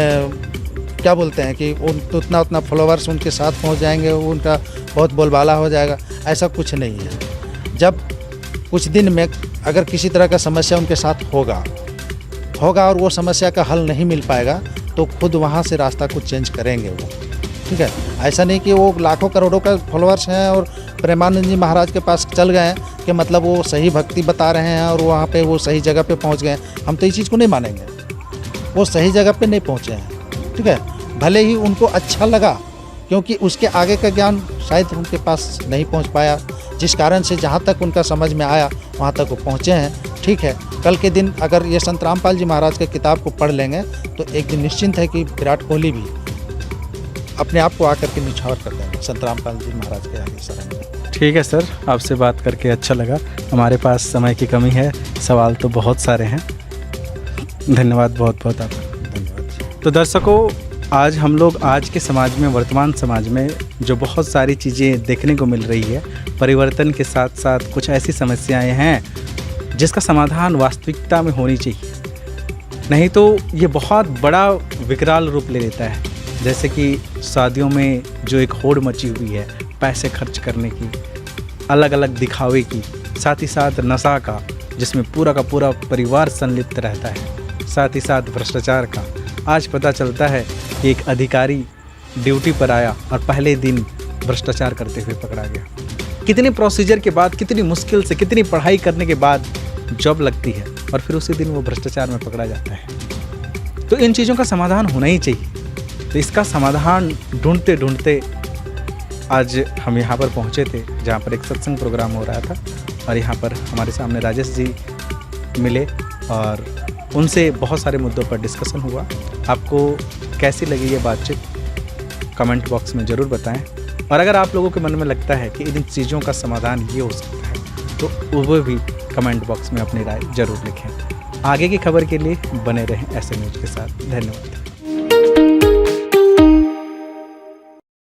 क्या बोलते हैं कि उतना फॉलोअर्स उनके साथ पहुँच जाएंगे, वो उनका बहुत बोलबाला हो जाएगा, ऐसा कुछ नहीं है। जब कुछ दिन में अगर किसी तरह का समस्या उनके साथ होगा और वो समस्या का हल नहीं मिल पाएगा तो खुद वहाँ से रास्ता को चेंज करेंगे वो, ठीक है। ऐसा नहीं कि वो लाखों करोड़ों का फॉलोअर्स हैं और प्रेमानंद जी महाराज के पास चल गए हैं कि मतलब वो सही भक्ति बता रहे हैं और वहाँ पे वो सही जगह पे पहुँच गए। हम तो इस चीज़ को नहीं मानेंगे, वो सही जगह पे नहीं पहुँचे हैं, ठीक है। भले ही उनको अच्छा लगा क्योंकि उसके आगे का ज्ञान शायद उनके पास नहीं पहुँच पाया, जिस कारण से जहाँ तक उनका समझ में आया वहाँ तक वो पहुँचे हैं, ठीक है। कल के दिन अगर ये संत रामपाल जी महाराज के किताब को पढ़ लेंगे तो एक दिन निश्चिंत है कि विराट कोहली भी अपने आप को आकर के निछावर कर देंगे संत रामपाल जी महाराज के आगे शरण में। ठीक है सर, आपसे बात करके अच्छा लगा। हमारे पास समय की कमी है, सवाल तो बहुत सारे हैं। धन्यवाद, बहुत बहुत आपका धन्यवाद। तो दर्शकों, आज हम लोग आज के समाज में, वर्तमान समाज में जो बहुत सारी चीज़ें देखने को मिल रही है, परिवर्तन के साथ साथ कुछ ऐसी समस्याएं हैं जिसका समाधान वास्तविकता में होनी चाहिए, नहीं तो ये बहुत बड़ा विकराल रूप ले लेता है। जैसे कि शादियों में जो एक होड़ मची हुई है पैसे खर्च करने की, अलग अलग दिखावे की, साथ ही साथ नशा का जिसमें पूरा का पूरा परिवार संलिप्त रहता है, साथ ही साथ भ्रष्टाचार का। आज पता चलता है कि एक अधिकारी ड्यूटी पर आया और पहले दिन भ्रष्टाचार करते हुए पकड़ा गया। कितने प्रोसीजर के बाद, कितनी मुश्किल से, कितनी पढ़ाई करने के बाद जॉब लगती है और फिर उसी दिन वो भ्रष्टाचार में पकड़ा जाता है। तो इन चीज़ों का समाधान होना ही चाहिए। तो इसका समाधान ढूंढते ढूंढते आज हम यहाँ पर पहुँचे थे, जहाँ पर एक सत्संग प्रोग्राम हो रहा था और यहाँ पर हमारे सामने राजेश जी मिले और उनसे बहुत सारे मुद्दों पर डिस्कशन हुआ। आपको कैसी लगी ये बातचीत कमेंट बॉक्स में ज़रूर बताएं और अगर आप लोगों के मन में लगता है कि इन चीज़ों का समाधान ये हो सकता है तो वो भी कमेंट बॉक्स में अपनी राय ज़रूर लिखें। आगे की खबर के लिए बने रहें ऐसे न्यूज़ के साथ। धन्यवाद।